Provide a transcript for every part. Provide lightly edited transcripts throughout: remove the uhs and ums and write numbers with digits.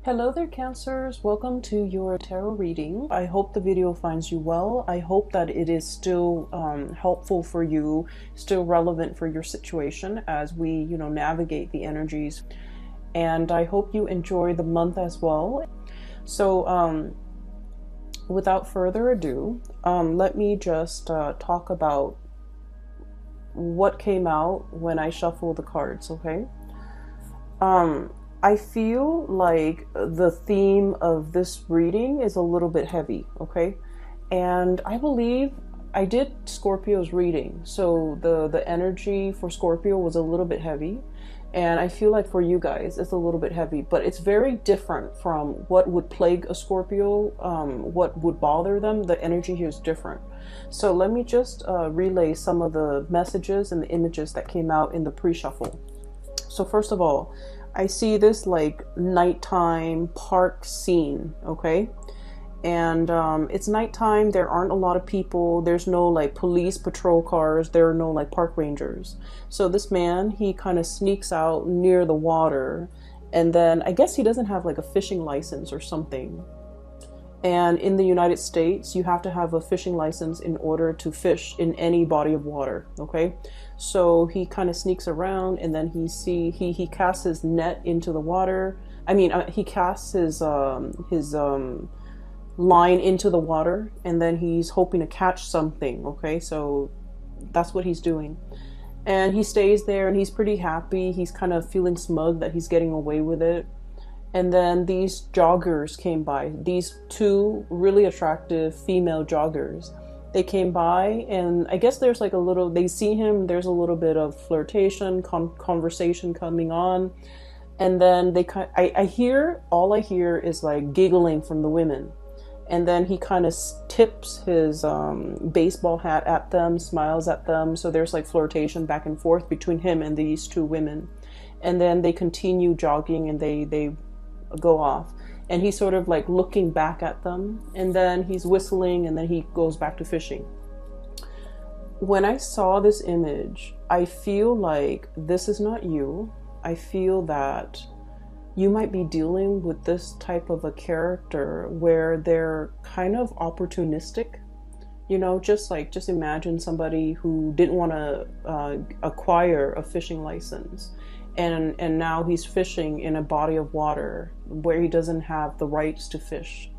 Hello there, Cancers. Welcome to your tarot reading. I hope the video finds you well. I hope that it is still helpful for you, still relevant for your situation as we, navigate the energies. And I hope you enjoy the month as well. So, without further ado, let me just talk about what came out when I shuffled the cards, okay? I feel like the theme of this reading is a little bit heavy, okay? And I believe I did Scorpio's reading, so the energy for Scorpio was a little bit heavy. And I feel like for you guys, it's a little bit heavy, but it's very different from what would plague a Scorpio, what would bother them. The energy here is different. So let me just relay some of the messages and the images that came out in the pre-shuffle. So first of all, I see this like nighttime park scene, okay? And it's nighttime, there aren't a lot of people, there's no like police patrol cars, there are no like park rangers. So this man, he kind of sneaks out near the water, and then I guess he doesn't have like a fishing license or something. And in the United States, you have to have a fishing license in order to fish in any body of water, okay? So he kind of sneaks around, and then he casts his net into the water. I mean, he casts his line into the water, and then he's hoping to catch something, okay? So that's what he's doing. And he stays there, and he's pretty happy. He's kind of feeling smug that he's getting away with it. And then these joggers came by, these two really attractive female joggers. They came by, and I guess there's like a little, they see him, there's a little bit of flirtation, conversation coming on. And then all I hear is like giggling from the women. And then he kind of tips his baseball hat at them, smiles at them. So there's like flirtation back and forth between him and these two women. And then they continue jogging, and they go off, and he's sort of like looking back at them, and then he's whistling, and then he goes back to fishing. When I saw this image, I feel like this is not you. I feel that you might be dealing with this type of a character where they're kind of opportunistic. Just imagine somebody who didn't want to acquire a fishing license, and now he's fishing in a body of water where he doesn't have the rights to fish.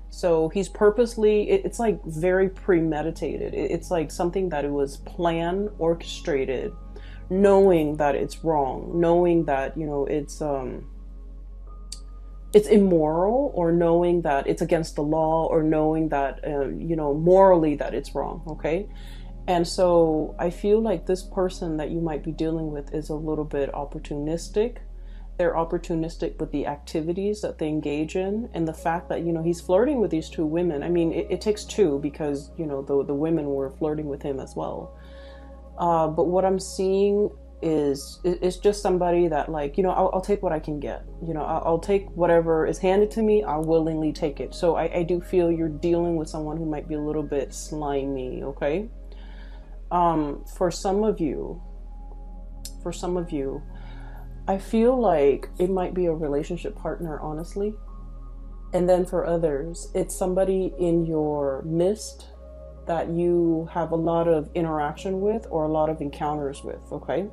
So he's purposely, it's like very premeditated. It's like something that it was planned, orchestrated, knowing that it's wrong, knowing that, it's immoral, or knowing that it's against the law, or knowing that, morally that it's wrong, okay? And so I feel like this person that you might be dealing with is a little bit opportunistic. They're opportunistic with the activities that they engage in, and the fact that, he's flirting with these two women. I mean, it takes two, because, the women were flirting with him as well. But what I'm seeing is just somebody that, like, I'll take what I can get. I'll take whatever is handed to me. I'll willingly take it. So I do feel you're dealing with someone who might be a little bit slimy, okay? For some of you, I feel like it might be a relationship partner, honestly. And then for others, it's somebody in your midst that you have a lot of interaction with, or a lot of encounters with, okay?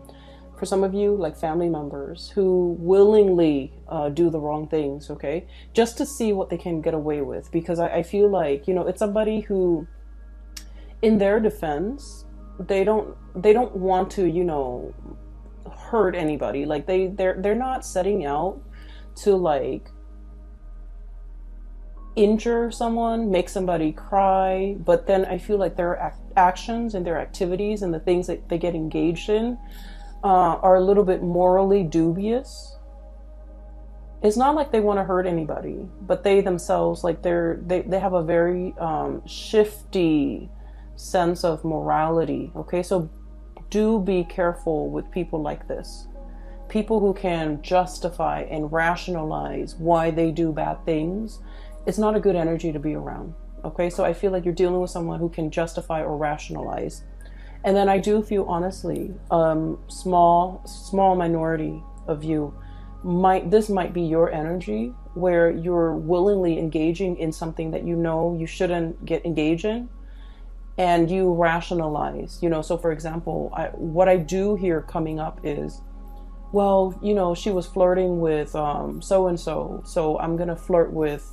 For some of you, like family members who willingly do the wrong things, okay? Just to see what they can get away with. Because I feel like, it's somebody who, in their defense, they don't want to, hurt anybody. Like they're not setting out to like injure someone, make somebody cry. But then I feel like their actions and their activities and the things that they get engaged in are a little bit morally dubious. It's not like they want to hurt anybody, but they themselves, like they have a very shifty sense of morality, okay? So do be careful with people like this. People who can justify and rationalize why they do bad things. It's not a good energy to be around, okay? So I feel like you're dealing with someone who can justify or rationalize. And then I do feel, honestly, small minority of you this might be your energy where you're willingly engaging in something that you know you shouldn't get engaged in, and you rationalize, so for example, what I do here coming up is, well, she was flirting with so and so, so I'm gonna flirt with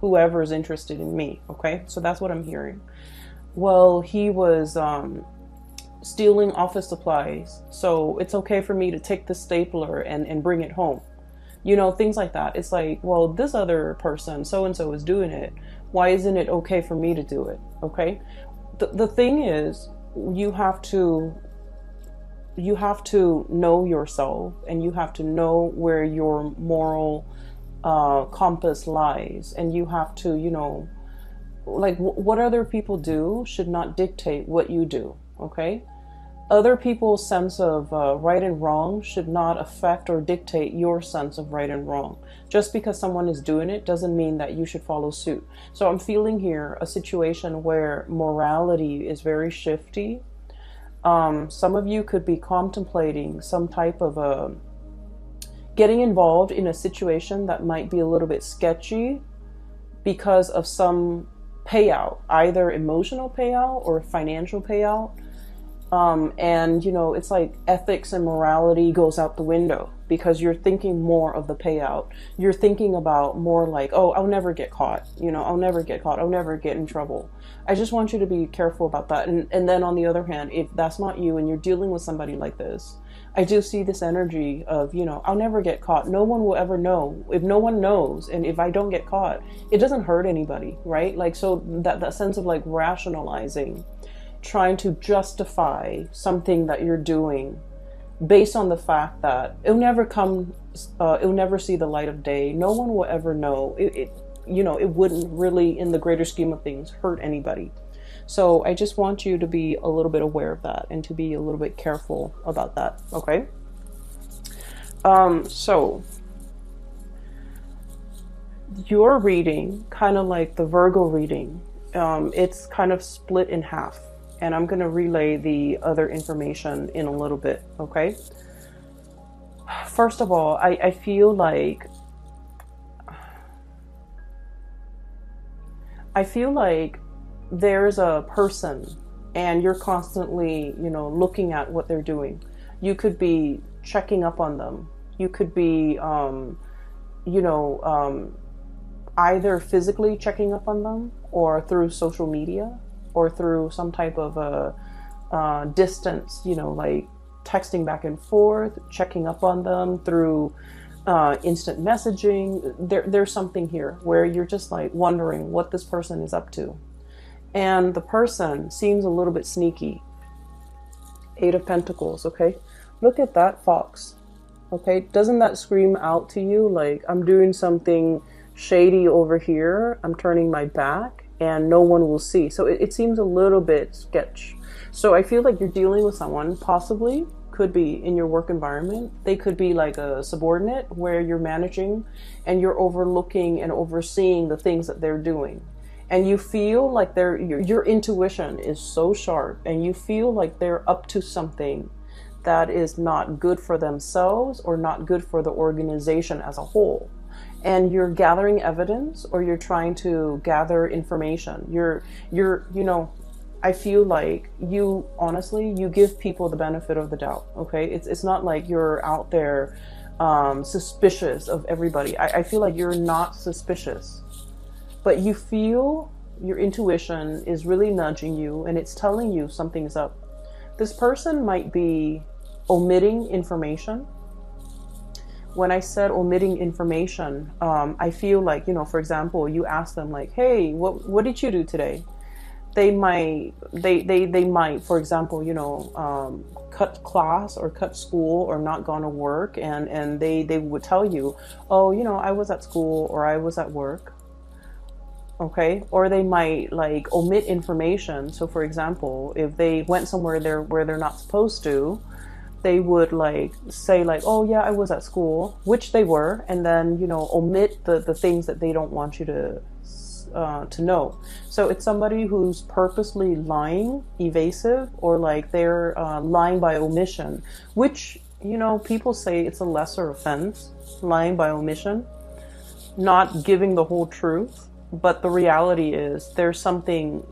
whoever's interested in me. Okay, so that's what I'm hearing. Well, he was stealing office supplies, so it's okay for me to take the stapler and bring it home. Things like that. It's like, well, this other person, so and so, is doing it. Why isn't it okay for me to do it? Okay. The thing is, you have to know yourself, and you have to know where your moral compass lies, and you have to, like, what other people do should not dictate what you do. Okay. Other people's sense of right and wrong should not affect or dictate your sense of right and wrong. Just because someone is doing it doesn't mean that you should follow suit. So I'm feeling here a situation where morality is very shifty. Some of you could be contemplating some type of getting involved in a situation that might be a little bit sketchy because of some payout, either emotional payout or financial payout. And it's like ethics and morality goes out the window because you're thinking more of the payout. You're thinking about more like, oh, I'll never get caught. I'll never get caught. I'll never get in trouble. I just want you to be careful about that. And then on the other hand, if that's not you and you're dealing with somebody like this, I do see this energy of, I'll never get caught. No one will ever know. If no one knows, and if I don't get caught, it doesn't hurt anybody, right? Like, so that sense of like rationalizing, trying to justify something that you're doing based on the fact that it'll never see the light of day. No one will ever know. It wouldn't really, in the greater scheme of things, hurt anybody. So I just want you to be a little bit aware of that and to be a little bit careful about that. Okay. So your reading, kind of like the Virgo reading, it's kind of split in half. And I'm going to relay the other information in a little bit, okay? First of all, I feel like there's a person and you're constantly, looking at what they're doing. You could be checking up on them. You could be, either physically checking up on them or through social media, or through some type of a distance, like texting back and forth, checking up on them through instant messaging. There's something here where you're just like wondering what this person is up to. And the person seems a little bit sneaky. 8 of Pentacles, okay? Look at that fox, okay? Doesn't that scream out to you like, I'm doing something shady over here, I'm turning my back, and no one will see. So it seems a little bit sketch. So I feel like you're dealing with someone, possibly could be in your work environment. They could be like a subordinate where you're managing and you're overlooking and overseeing the things that they're doing. And you feel like your intuition is so sharp, and you feel like they're up to something that is not good for themselves or not good for the organization as a whole. And you're gathering evidence, or you're trying to gather information. I feel like you, honestly, you give people the benefit of the doubt, okay? It's not like you're out there suspicious of everybody. I feel like you're not suspicious, but you feel your intuition is really nudging you, and it's telling you something's up. This person might be omitting information. When I said omitting information, I feel like, for example, you ask them like, hey, what did you do today? They might, for example, cut class or cut school or not gone to work. And they would tell you, oh, I was at school or I was at work. Okay. Or they might like omit information. So for example, if they went somewhere where they're not supposed to, they would like say like, oh yeah, I was at school, which they were, and then, omit the things that they don't want you to know. So it's somebody who's purposely lying, evasive, or like they're lying by omission, which You know, people say it's a lesser offense, lying by omission, not giving the whole truth. But the reality is there's something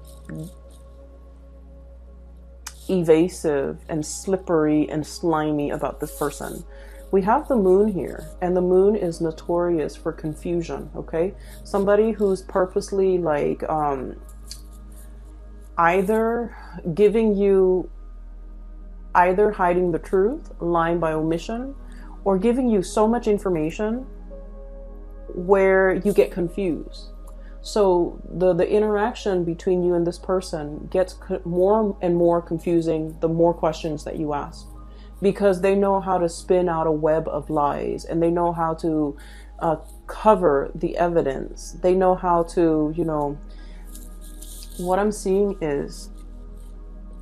evasive and slippery and slimy about this person. We have the moon here, and the moon is notorious for confusion, okay? Somebody who's purposely like either giving you, either hiding the truth, lying by omission, or giving you so much information where you get confused. So the interaction between you and this person gets more and more confusing the more questions that you ask, because they know how to spin out a web of lies, and they know how to cover the evidence. They know how to, you know, what I'm seeing is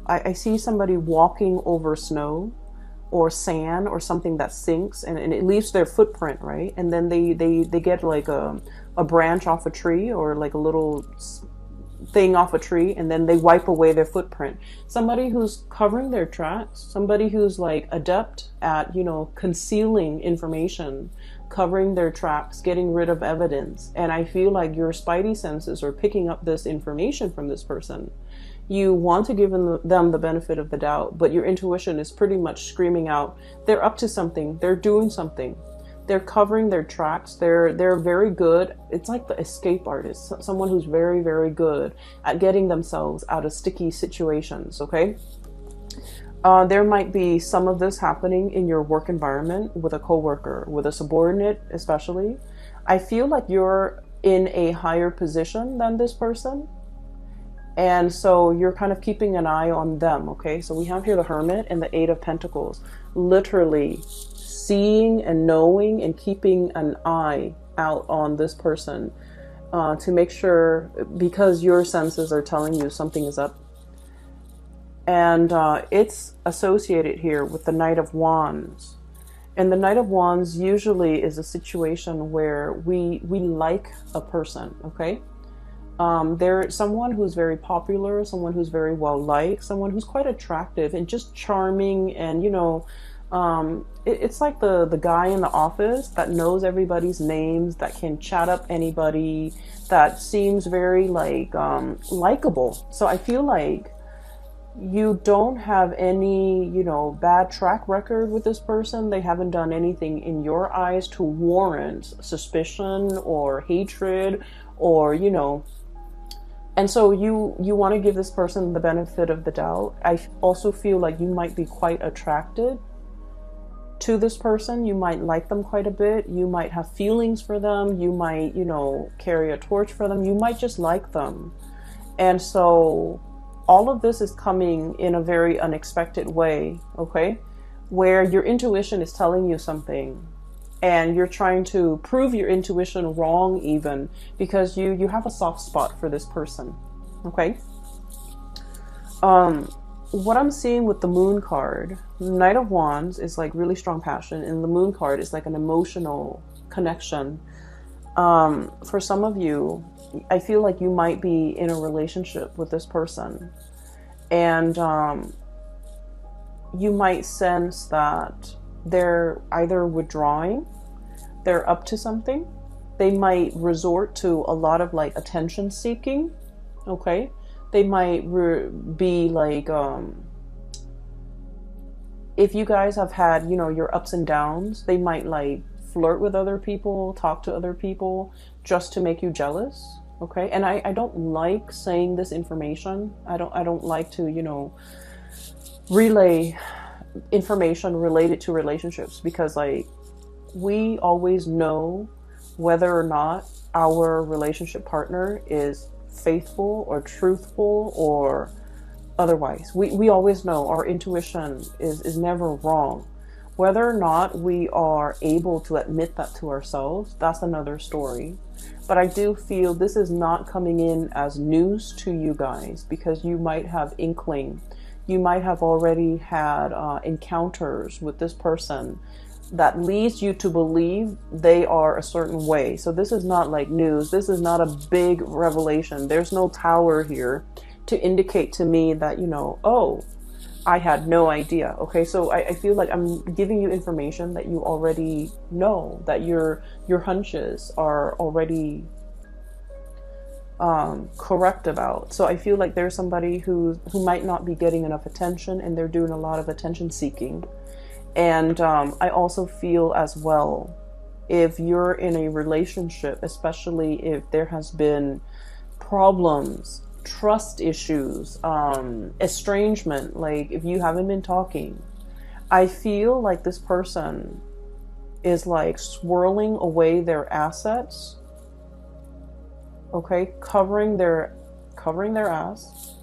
I see somebody walking over snow or sand or something that sinks, and it leaves their footprint, right? And then they get like a branch off a tree, or like a little thing off a tree, and then they wipe away their footprint. Somebody who's covering their tracks, somebody who's like adept at, you know, concealing information, covering their tracks, getting rid of evidence. And I feel like your spidey senses are picking up this information from this person. You want to give them the benefit of the doubt, but your intuition is pretty much screaming out, they're up to something, they're doing something. They're covering their tracks. They're very good. It's like the escape artist, someone who's very, very good at getting themselves out of sticky situations, okay? There might be some of this happening in your work environment with a coworker, with a subordinate especially. I feel like you're in a higher position than this person. And so you're kind of keeping an eye on them, okay? So we have here the Hermit and the Eight of Pentacles. Literally seeing and knowing and keeping an eye out on this person to make sure, because your senses are telling you something is up. And it's associated here with the Knight of Wands. And the Knight of Wands usually is a situation where we like a person, okay? They're someone who's very popular, someone who's very well liked, someone who's quite attractive and just charming, and you know, it's like the guy in the office that knows everybody's names, that can chat up anybody, that seems very like likable. So I feel like you don't have any, you know, bad track record with this person. They haven't done anything in your eyes to warrant suspicion or hatred, or you know. And so you want to give this person the benefit of the doubt. I also feel like you might be quite attracted to this person. You might like them quite a bit. You might have feelings for them. You might, you know, carry a torch for them. You might just like them. And so all of this is coming in a very unexpected way, okay? Where your intuition is telling you something, and you're trying to prove your intuition wrong even, because you have a soft spot for this person, okay? What I'm seeing with the Moon card, Knight of Wands is like really strong passion, and the Moon card is like an emotional connection. For some of you, I feel like you might be in a relationship with this person, and you might sense that they're either withdrawing, they're up to something. They might resort to a lot of like attention seeking, okay? They might be like, if you guys have had, you know, your ups and downs, they might like flirt with other people, talk to other people just to make you jealous, okay? And I don't like saying this information. I don't like to, you know, relay information related to relationships, because like we always know whether or not our relationship partner is faithful or truthful or otherwise. We always know. Our intuition is never wrong. Whether or not we are able to admit that to ourselves, that's another story. But I do feel this is not coming in as news to you guys, because you might have inkling. You might have already had encounters with this person that leads you to believe they are a certain way. So this is not like news. This is not a big revelation. There's no tower here to indicate to me that, you know, oh, I had no idea. Okay, so I feel like I'm giving you information that you already know, that your hunches are already correct about. So I feel like there's somebody who might not be getting enough attention, and they're doing a lot of attention seeking. And I also feel as well, if you're in a relationship, especially if there has been problems, trust issues, estrangement, like if you haven't been talking, I feel like this person is like swirling away their assets, okay, covering their ass,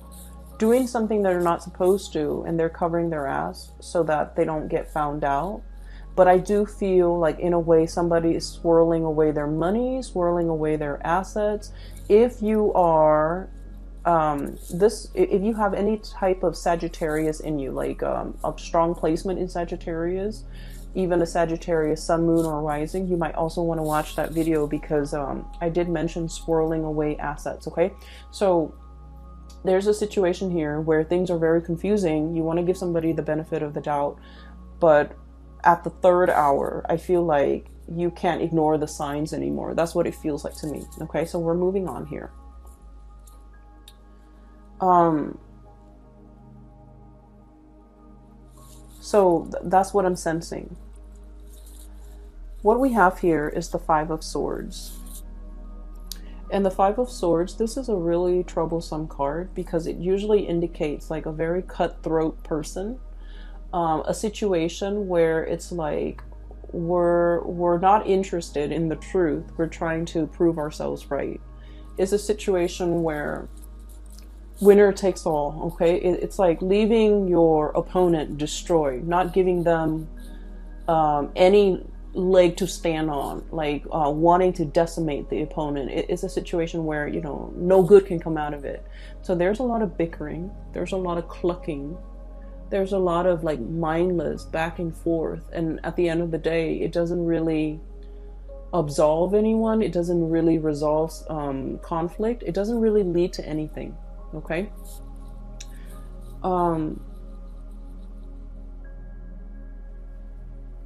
doing something they're not supposed to, and they're covering their ass so that they don't get found out. But I do feel like, in a way, somebody is swirling away their money, swirling away their assets. If you are if you have any type of Sagittarius in you, like a strong placement in Sagittarius, even a Sagittarius sun, moon, or rising, you might also want to watch that video, because I did mention swirling away assets. Okay, so there's a situation here where things are very confusing. You want to give somebody the benefit of the doubt, but at the third hour, I feel like you can't ignore the signs anymore. That's what it feels like to me. Okay, so we're moving on here. So that's what I'm sensing. What we have here is the Five of Swords. And the Five of Swords, this is a really troublesome card, because it usually indicates like a very cutthroat person. A situation where it's like we're not interested in the truth. We're trying to prove ourselves right. It's a situation where winner takes all. Okay, it's like leaving your opponent destroyed, not giving them any leg to stand on, like wanting to decimate the opponent. It's a situation where, you know, no good can come out of it. So there's a lot of bickering, there's a lot of clucking, there's a lot of like mindless back and forth, and at the end of the day, it doesn't really absolve anyone. It doesn't really resolve conflict. It doesn't really lead to anything. Okay.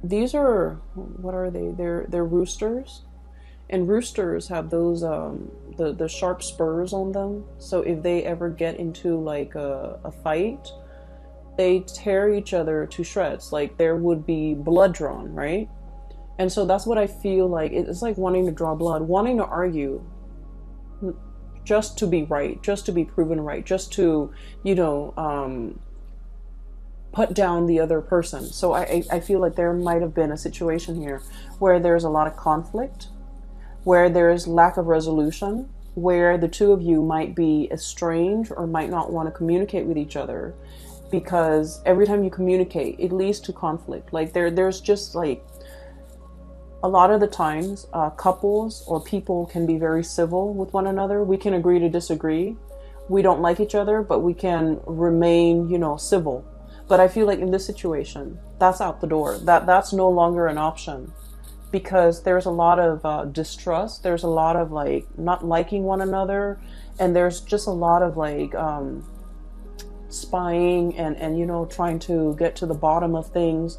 These are, what are they? They're roosters, and roosters have those the sharp spurs on them. So if they ever get into like a fight, they tear each other to shreds. Like there would be blood drawn, right? And so that's what I feel like. It's like wanting to draw blood, wanting to argue, just to be right, just to be proven right, just to, you know, put down the other person. So I feel like there might have been a situation here where there's a lot of conflict, where there's lack of resolution, where the two of you might be estranged or might not want to communicate with each other, because every time you communicate, it leads to conflict. Like there's just like, a lot of the times, couples or people can be very civil with one another. We can agree to disagree. We don't like each other, but we can remain, you know, civil. But I feel like in this situation, that's out the door. That's no longer an option, because there's a lot of distrust. There's a lot of like not liking one another, and there's just a lot of like spying and you know, trying to get to the bottom of things,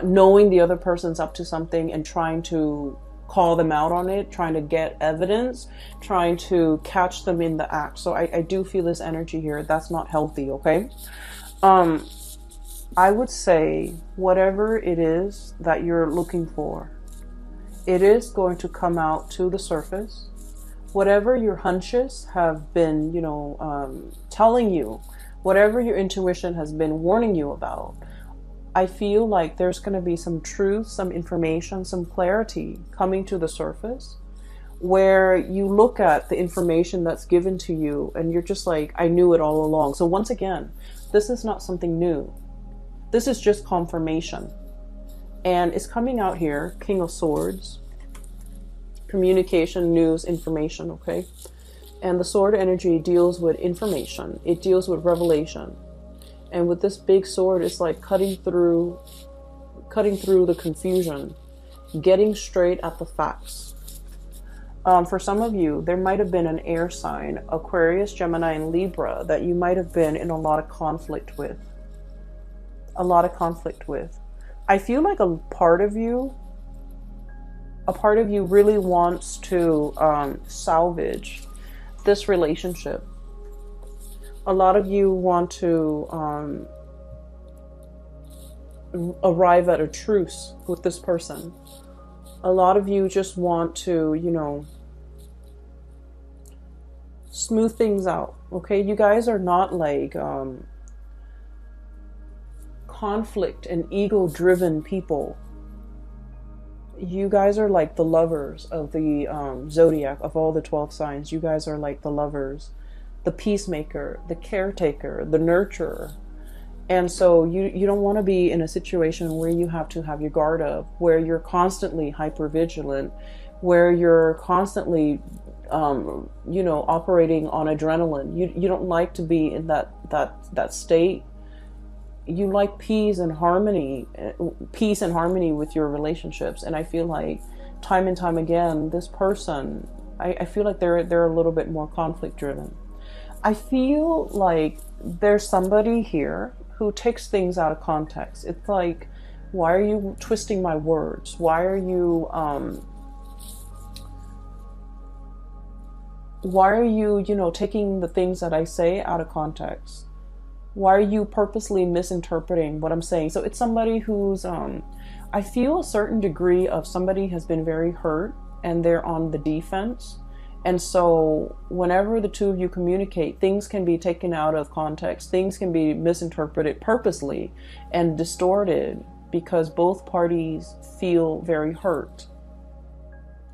knowing the other person's up to something and trying to call them out on it, trying to get evidence, trying to catch them in the act. So I do feel this energy here. That's not healthy. Okay. I would say whatever it is that you're looking for, it is going to come out to the surface. Whatever your hunches have been, you know, telling you, whatever your intuition has been warning you about, I feel like there's going to be some truth, some information, some clarity coming to the surface, where you look at the information that's given to you and you're just like, I knew it all along. So once again, this is not something new. This is just confirmation. And it's coming out here, King of Swords, communication, news, information, okay? And the sword energy deals with information. It deals with revelation. And with this big sword, it's like cutting through the confusion, getting straight at the facts. For some of you, there might have been an air sign, Aquarius, Gemini, and Libra, that you might have been in a lot of conflict with. a lot of conflict with. I feel like a part of you really wants to salvage this relationship. A lot of you want to arrive at a truce with this person. A lot of you just want to, smooth things out. Okay, you guys are not like conflict and ego-driven people. You guys are like the lovers of the zodiac, of all the 12 signs. You guys are like the lovers, the peacemaker, the caretaker, the nurturer. And so you don't want to be in a situation where you have to have your guard up, where you're constantly hypervigilant, where you're constantly operating on adrenaline. You don't like to be in that state. You like peace and harmony with your relationships. And I feel like time and time again, this person, I feel like they're a little bit more conflict driven. I feel like there's somebody here who takes things out of context. It's like, why are you twisting my words? Why are you taking the things that I say out of context? Why are you purposely misinterpreting what I'm saying? So it's somebody who's, I feel a certain degree of somebody has been very hurt and they're on the defense. And so whenever the two of you communicate, things can be taken out of context. Things can be misinterpreted purposely and distorted because both parties feel very hurt.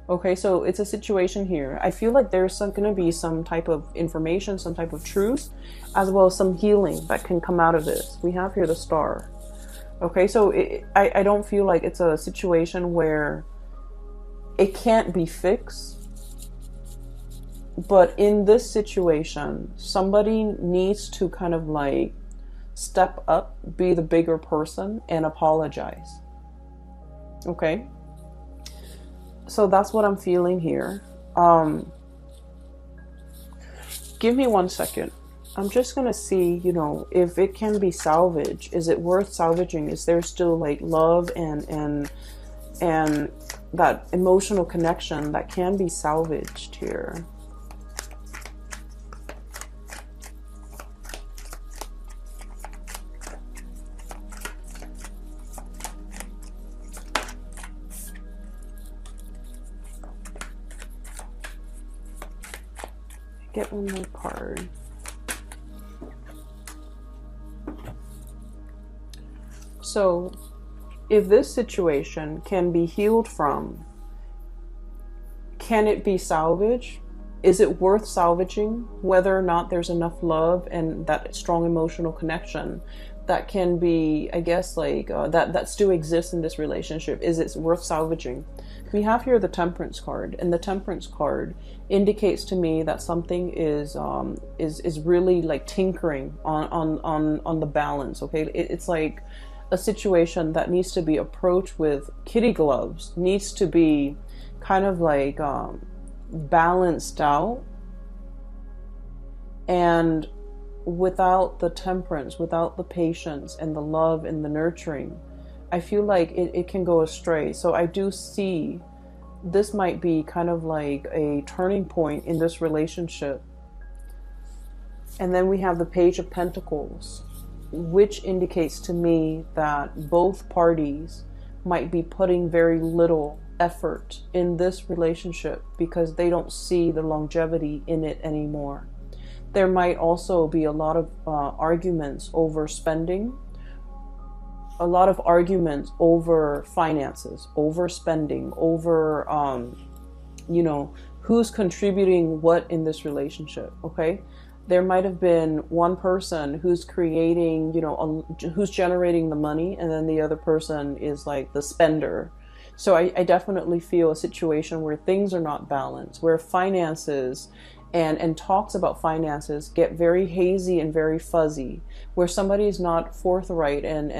Okay, so it's a situation here. I feel like there's going to be some type of information, some type of truth, as well as some healing that can come out of this. We have here the Star. Okay, so I don't feel like it's a situation where it can't be fixed. But in this situation, somebody needs to kind of like step up, be the bigger person, and apologize. Okay? So that's what I'm feeling here. Give me 1 second. I'm just going to see, if it can be salvaged. Is it worth salvaging? Is there still like love and that emotional connection that can be salvaged here? Get one more card. So, if this situation can be healed from, can it be salvaged? Is it worth salvaging? Whether or not there's enough love and that strong emotional connection that can be, I guess, like that still exists in this relationship. Is it worth salvaging? We have here the Temperance card, and the Temperance card indicates to me that something is really like tinkering on the balance. Okay, it's like a situation that needs to be approached with kitty gloves, needs to be kind of like balanced out, and without the temperance, without the patience and the love and the nurturing, I feel like it can go astray. So I do see this might be kind of like a turning point in this relationship. And then we have the Page of Pentacles, which indicates to me that both parties might be putting very little effort in this relationship because they don't see the longevity in it anymore. There might also be a lot of arguments over spending, a lot of arguments over finances, over spending, over, who's contributing what in this relationship, okay? There might have been one person who's creating, who's generating the money, and then the other person is like the spender. So I definitely feel a situation where things are not balanced, where finances and talks about finances get very hazy and very fuzzy, where somebody is not forthright and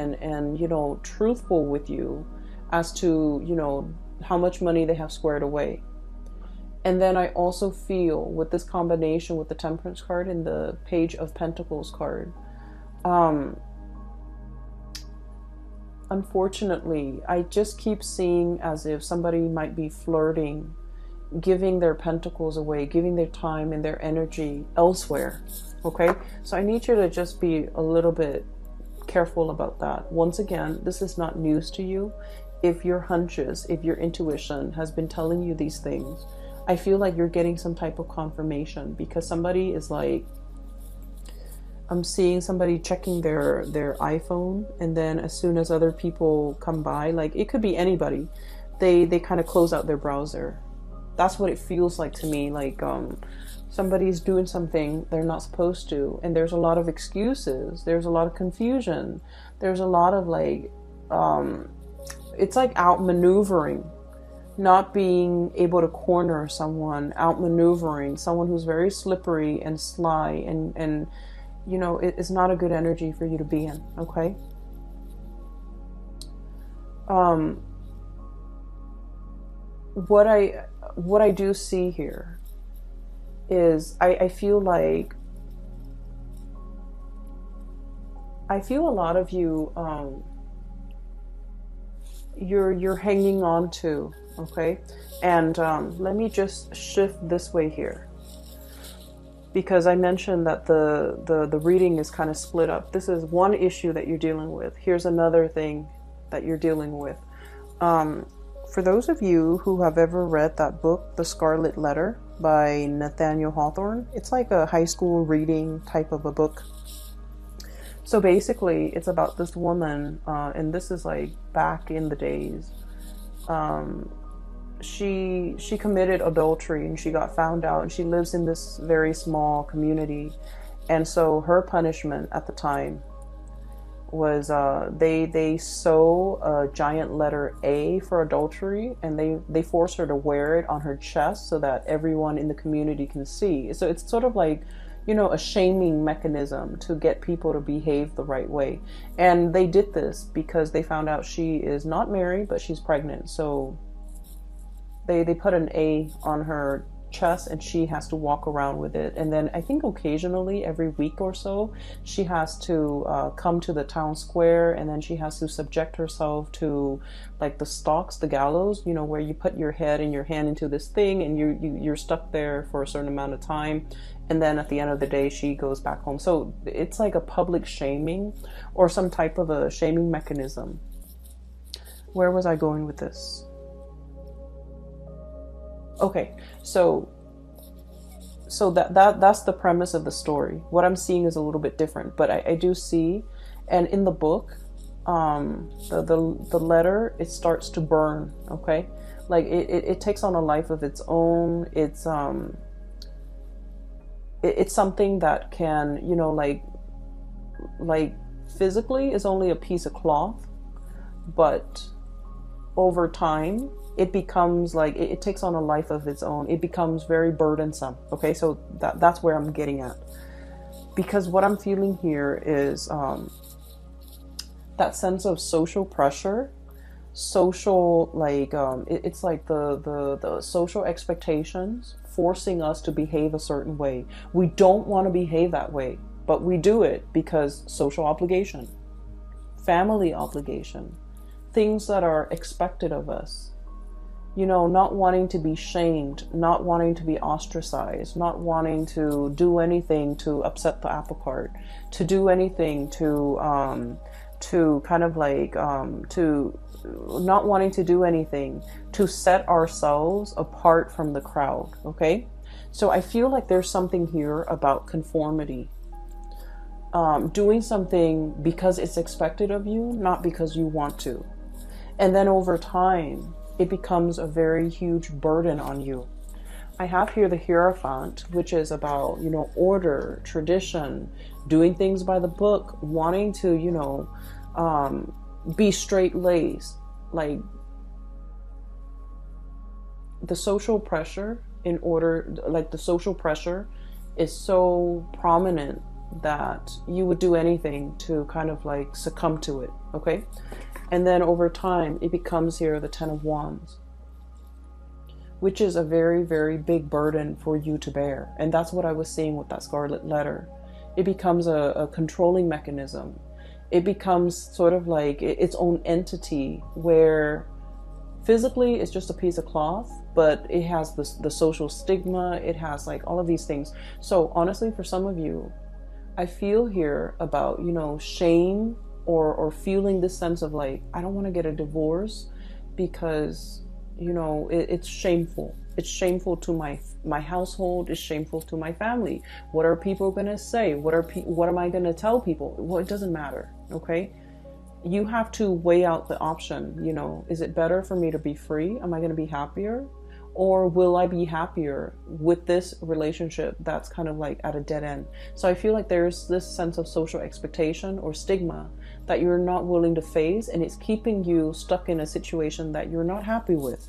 truthful with you as to, how much money they have squared away. And then I also feel with this combination with the Temperance card and the Page of Pentacles card, unfortunately, I just keep seeing as if somebody might be flirting, giving their pentacles away, giving their time and their energy elsewhere. Okay, so I need you to just be a little bit careful about that. Once again, this is not news to you. If your hunches, if your intuition has been telling you these things, I feel like you're getting some type of confirmation, because somebody is like, I'm seeing somebody checking their iPhone, and then as soon as other people come by, like it could be anybody, they kind of close out their browser. That's what it feels like to me. Like somebody's doing something they're not supposed to, and there's a lot of excuses. There's a lot of confusion. There's a lot of like, it's like outmaneuvering, not being able to corner someone, outmaneuvering someone who's very slippery and sly, and you know, it's not a good energy for you to be in, okay? What I do see here is I feel like a lot of you you're hanging on to, okay? And let me just shift this way here, because I mentioned that the reading is kind of split up. This is one issue that you're dealing with. Here's another thing that you're dealing with. For those of you who have ever read that book, The Scarlet Letter by Nathaniel Hawthorne, it's like a high school reading type of a book. So basically, it's about this woman, and this is like back in the days. She committed adultery, and she got found out, and she lives in this very small community. And so her punishment at the time was they sew a giant letter A for adultery, and they force her to wear it on her chest so that everyone in the community can see. So it's sort of like, you know, a shaming mechanism to get people to behave the right way. And they did this because they found out she is not married, but she's pregnant. So they put an A on her chest, and she has to walk around with it. And then I think occasionally, every week or so, she has to come to the town square, and then she has to subject herself to like the stocks, the gallows, you know, where you put your head and your hand into this thing, and you're stuck there for a certain amount of time. And then at the end of the day, she goes back home. So it's like a public shaming, or some type of a shaming mechanism. Where was I going with this? Okay, so that's the premise of the story. What I'm seeing is a little bit different, but I do see, and in the book, the letter, it starts to burn. Okay, like it takes on a life of its own. It's something that can, you know, like physically is only a piece of cloth, but over time it becomes like it takes on a life of its own. It becomes very burdensome. Okay, so that's where I'm getting at, because what I'm feeling here is that sense of social pressure, social, like it's like the social expectations forcing us to behave a certain way. We don't want to behave that way, but we do it because social obligation, family obligation, things that are expected of us. You know, not wanting to be shamed, not wanting to be ostracized, not wanting to do anything to upset the apple cart, to do anything to kind of like, to not wanting to do anything to set ourselves apart from the crowd, okay? So I feel like there's something here about conformity. Doing something because it's expected of you, not because you want to. And then over time, it becomes a very huge burden on you. I have here the Hierophant, which is about, you know, order, tradition, doing things by the book, wanting to, you know, be straight-laced. Like the social pressure the social pressure is so prominent that you would do anything to kind of like succumb to it, okay? And then over time, it becomes here the Ten of Wands, which is a very, very big burden for you to bear. And that's what I was seeing with that Scarlet Letter. It becomes a controlling mechanism. it becomes sort of like its own entity where physically it's just a piece of cloth, but it has the social stigma, it has like all of these things. So honestly, for some of you, I feel here about, shame, or feeling this sense of like, I don't want to get a divorce because, it's shameful. It's shameful to my household. It's shameful to my family. What are people going to say? What am I going to tell people? Well, it doesn't matter. Okay. You have to weigh out the option, is it better for me to be free? Am I going to be happier? Or will I be happier with this relationship that's kind of like at a dead end? So I feel like there's this sense of social expectation or stigma that you're not willing to face, and it's keeping you stuck in a situation that you're not happy with.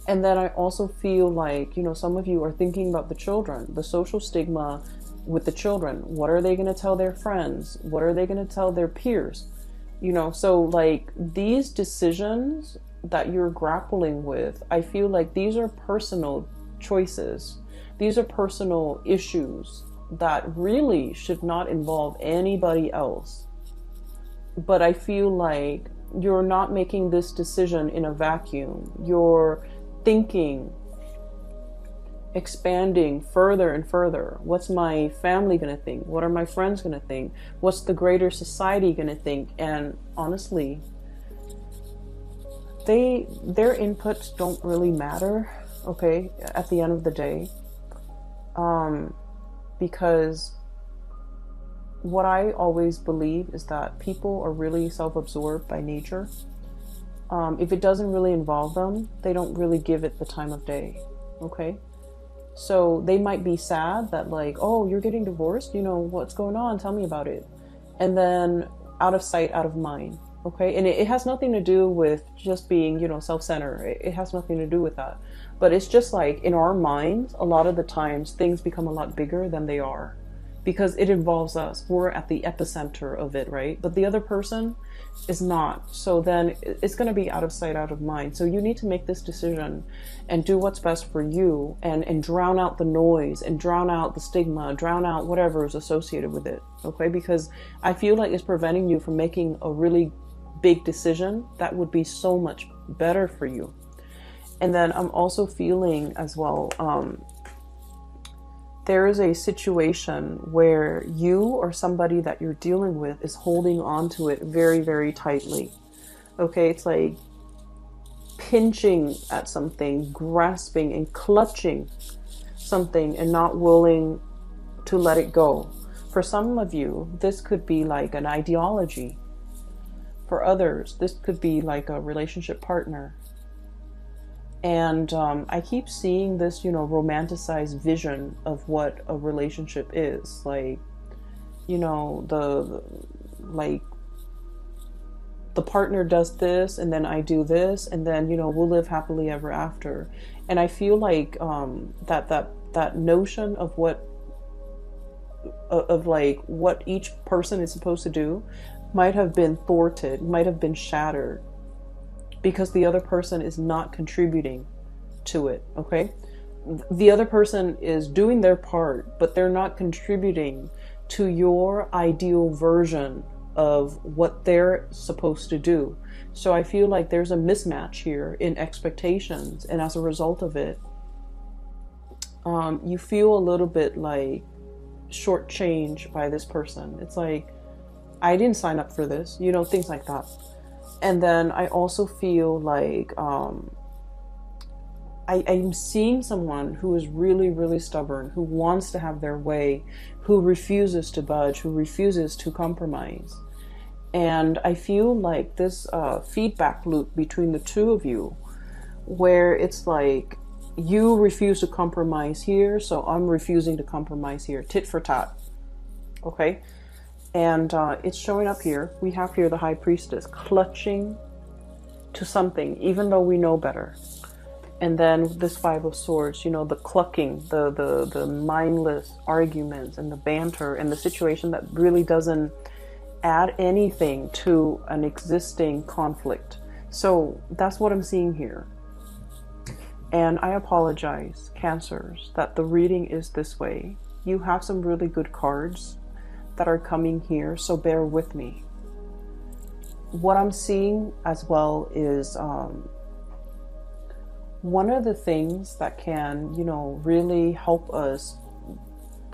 And then I also feel like, some of you are thinking about the children, the social stigma with the children. What are they going to tell their friends? What are they going to tell their peers? So like these decisions that you're grappling with, I feel like these are personal choices. These are personal issues that really should not involve anybody else. But I feel like you're not making this decision in a vacuum. You're thinking, expanding further and further. What's my family going to think? What are my friends going to think? What's the greater society going to think? And honestly, their inputs don't really matter, okay, at the end of the day, because what I always believe is that people are really self-absorbed by nature. If it doesn't really involve them, they don't really give it the time of day, okay? So they might be sad that like, oh, you're getting divorced, what's going on? Tell me about it. And then out of sight, out of mind. Okay. And it has nothing to do with just being, self-centered. It has nothing to do with that. But it's just like in our minds, a lot of the times things become a lot bigger than they are because it involves us. We're at the epicenter of it, right? But the other person is not. So then it's going to be out of sight, out of mind. So you need to make this decision and do what's best for you and drown out the noise and drown out the stigma, drown out whatever is associated with it. Okay. Because I feel like it's preventing you from making a really big decision that would be so much better for you. And then I'm also feeling as well, there is a situation where you or somebody that you're dealing with is holding on to it very, very tightly. Okay, it's like pinching at something, grasping and clutching something and not willing to let it go. For some of you, this could be like an ideology. For others, this could be like a relationship partner. And I keep seeing this, romanticized vision of what a relationship is. Like, the partner does this, and then I do this, and then, we'll live happily ever after. And I feel like that notion of what each person is supposed to do might have been thwarted, might have been shattered because the other person is not contributing to it, okay? The other person is doing their part, but they're not contributing to your ideal version of what they're supposed to do. So I feel like there's a mismatch here in expectations, and as a result of it, you feel a little bit like shortchanged by this person. It's like, I didn't sign up for this, things like that. And then I also feel like I'm seeing someone who is really, really stubborn, who wants to have their way, who refuses to budge, who refuses to compromise. And I feel like this feedback loop between the two of you, where it's like, you refuse to compromise here, so I'm refusing to compromise here. Tit for tat. Okay? And it's showing up here. We have here the High Priestess clutching to something, even though we know better. And then this Five of Swords, the clucking, the mindless arguments and the banter and the situation that really doesn't add anything to an existing conflict. So that's what I'm seeing here. And I apologize, Cancers, that the reading is this way. You have some really good cards that are coming here, so bear with me. what I'm seeing as well is one of the things that can, really help us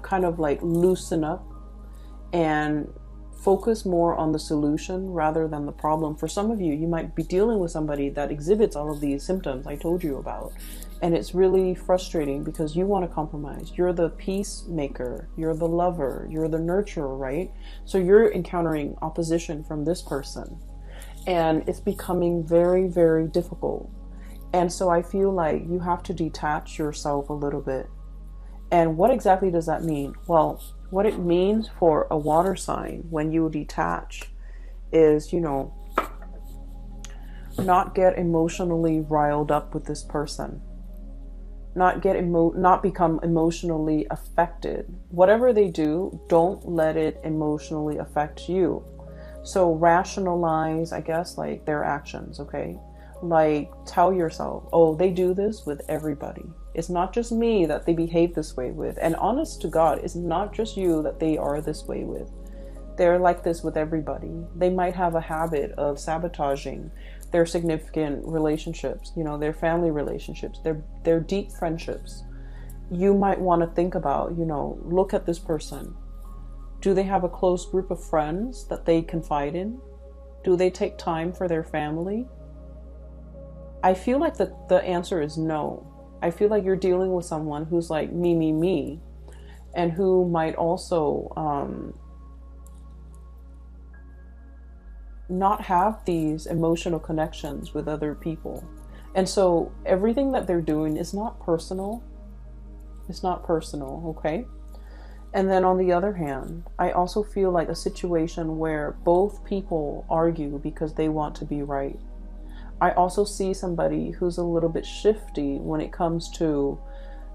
kind of like loosen up and focus more on the solution rather than the problem. For some of you, you might be dealing with somebody that exhibits all of these symptoms I told you about. And it's really frustrating because you want to compromise. You're the peacemaker, you're the lover, you're the nurturer, right? So you're encountering opposition from this person. And it's becoming very, very difficult. And so I feel like you have to detach yourself a little bit. And what exactly does that mean? Well, what it means for a water sign when you detach is, not get emotionally riled up with this person. Not become emotionally affected. Whatever they do, don't let it emotionally affect you. So rationalize, I guess, like their actions, okay? Like tell yourself, oh, they do this with everybody. It's not just me that they behave this way with. And honest to God, it's not just you that they are this way with. They're like this with everybody. They might have a habit of sabotaging their significant relationships, their family relationships, their deep friendships. You might want to think about, look at this person. Do they have a close group of friends that they confide in? Do they take time for their family? I feel like the answer is no. I feel like you're dealing with someone who's like me, and who might also not have these emotional connections with other people. And so everything that they're doing is not personal. It's not personal, okay? And then on the other hand, I also feel like a situation where both people argue because they want to be right. I also see somebody who's a little bit shifty when it comes to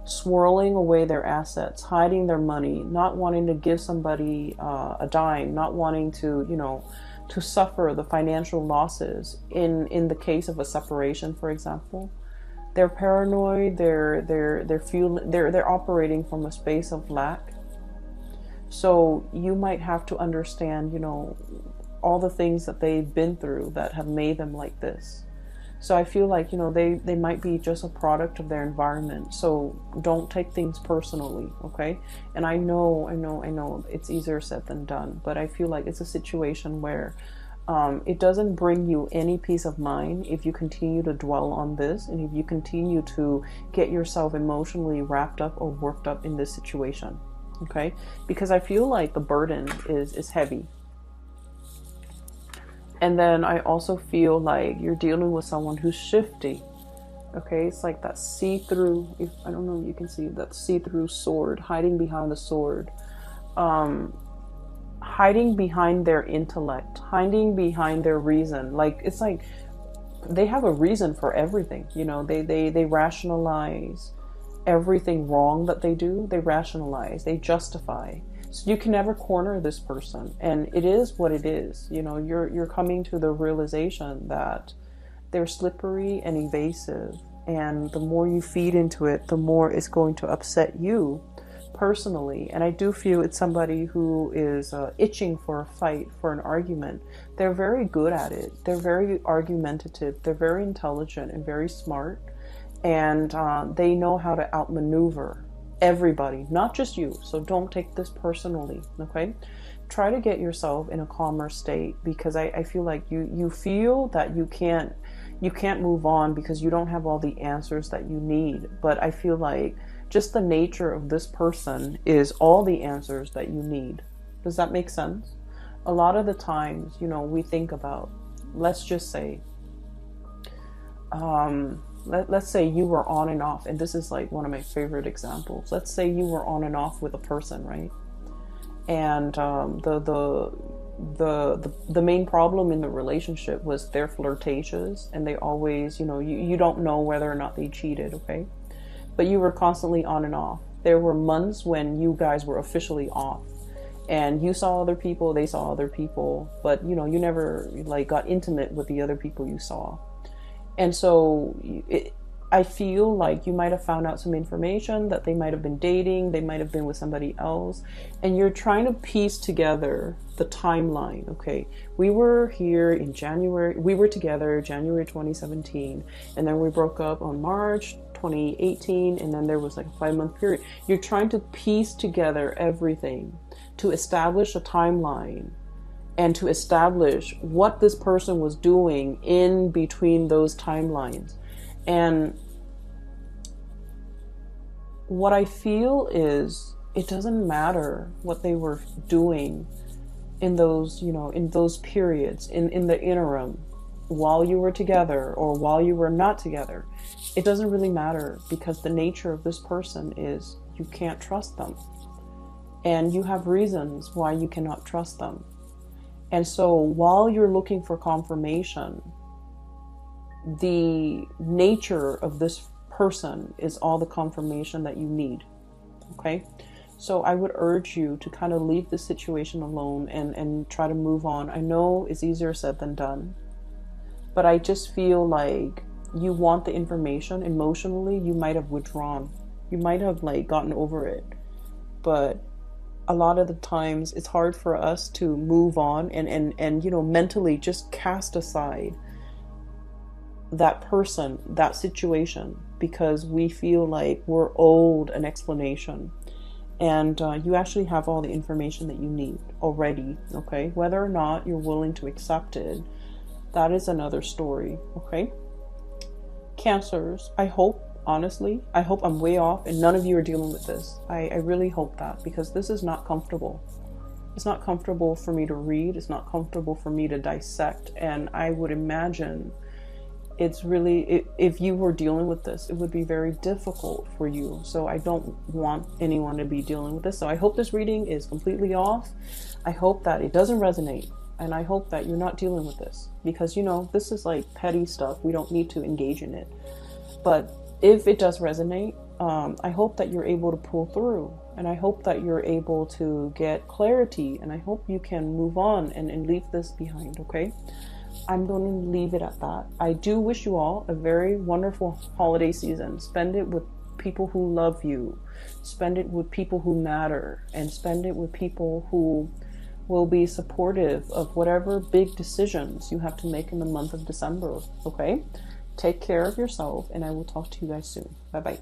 swirling away their assets, hiding their money, not wanting to give somebody a dime, not wanting to, to suffer the financial losses in the case of a separation, for example. They're paranoid. They're operating from a space of lack. So you might have to understand, all the things that they've been through that have made them like this. So I feel like, they might be just a product of their environment. So don't take things personally, okay? And I know it's easier said than done, but I feel like it's a situation where it doesn't bring you any peace of mind if you continue to dwell on this, and if you continue to get yourself emotionally wrapped up or worked up in this situation, okay? Because I feel like the burden is heavy. And then I also feel like you're dealing with someone who's shifty. Okay, it's like that see-through, I don't know if you can see that see-through sword, hiding behind the sword. Hiding behind their intellect, hiding behind their reason. Like, it's like they have a reason for everything. They rationalize everything wrong that they do. They rationalize, they justify. So you can never corner this person, and it is what it is. You're coming to the realization that they're slippery and evasive, and the more you feed into it, the more it's going to upset you personally. And I do feel it's somebody who is itching for a fight, for an argument. They're very good at it. They're very argumentative. They're very intelligent and very smart, and they know how to outmaneuver everybody, not just you. So don't take this personally, okay? Try to get yourself in a calmer state, because I feel like you feel that you can't move on because you don't have all the answers that you need. But I feel like just the nature of this person is all the answers that you need. Does that make sense? A lot of the times, we think about, let's just say, let's say you were on and off, and this is like one of my favorite examples. Let's say you were on and off with a person, right? And the main problem in the relationship was they're flirtatious, and they always, you don't know whether or not they cheated, okay? But you were constantly on and off. There were months when you guys were officially off, and you saw other people, they saw other people, but you never like got intimate with the other people you saw. And so I feel like you might have found out some information that they might have been dating, they might have been with somebody else, and you're trying to piece together the timeline. Okay, we were here in January, we were together January 2017, and then we broke up on March 2018, and then there was like a 5-month period. You're trying to piece together everything to establish a timeline and to establish what this person was doing in between those timelines. And what I feel is it doesn't matter what they were doing in those, in those periods, in the interim, while you were together or while you were not together. It doesn't really matter, because the nature of this person is you can't trust them. And you have reasons why you cannot trust them. And so while you're looking for confirmation, the nature of this person is all the confirmation that you need. Okay? So I would urge you to kind of leave the situation alone and try to move on. I know it's easier said than done, but I just feel like you want the information. Emotionally, you might have withdrawn. You might have like gotten over it. But a lot of the times it's hard for us to move on and mentally just cast aside that person, that situation, because we feel like we're owed an explanation. And you actually have all the information that you need already, okay? Whether or not you're willing to accept it, that is another story, okay? Cancers, I hope, honestly, I hope I'm way off and none of you are dealing with this. I really hope that, because this is not comfortable. It's not comfortable for me to read. It's not comfortable for me to dissect. And I would imagine it's really, if you were dealing with this, it would be very difficult for you. So I don't want anyone to be dealing with this. So I hope this reading is completely off. I hope that it doesn't resonate. And I hope that you're not dealing with this, because, this is like petty stuff. We don't need to engage in it. But if it does resonate, I hope that you're able to pull through. And I hope that you're able to get clarity. And I hope you can move on and leave this behind, okay? I'm going to leave it at that. I do wish you all a very wonderful holiday season. Spend it with people who love you. Spend it with people who matter. And spend it with people who will be supportive of whatever big decisions you have to make in the month of December, okay? Take care of yourself, and I will talk to you guys soon. Bye-bye.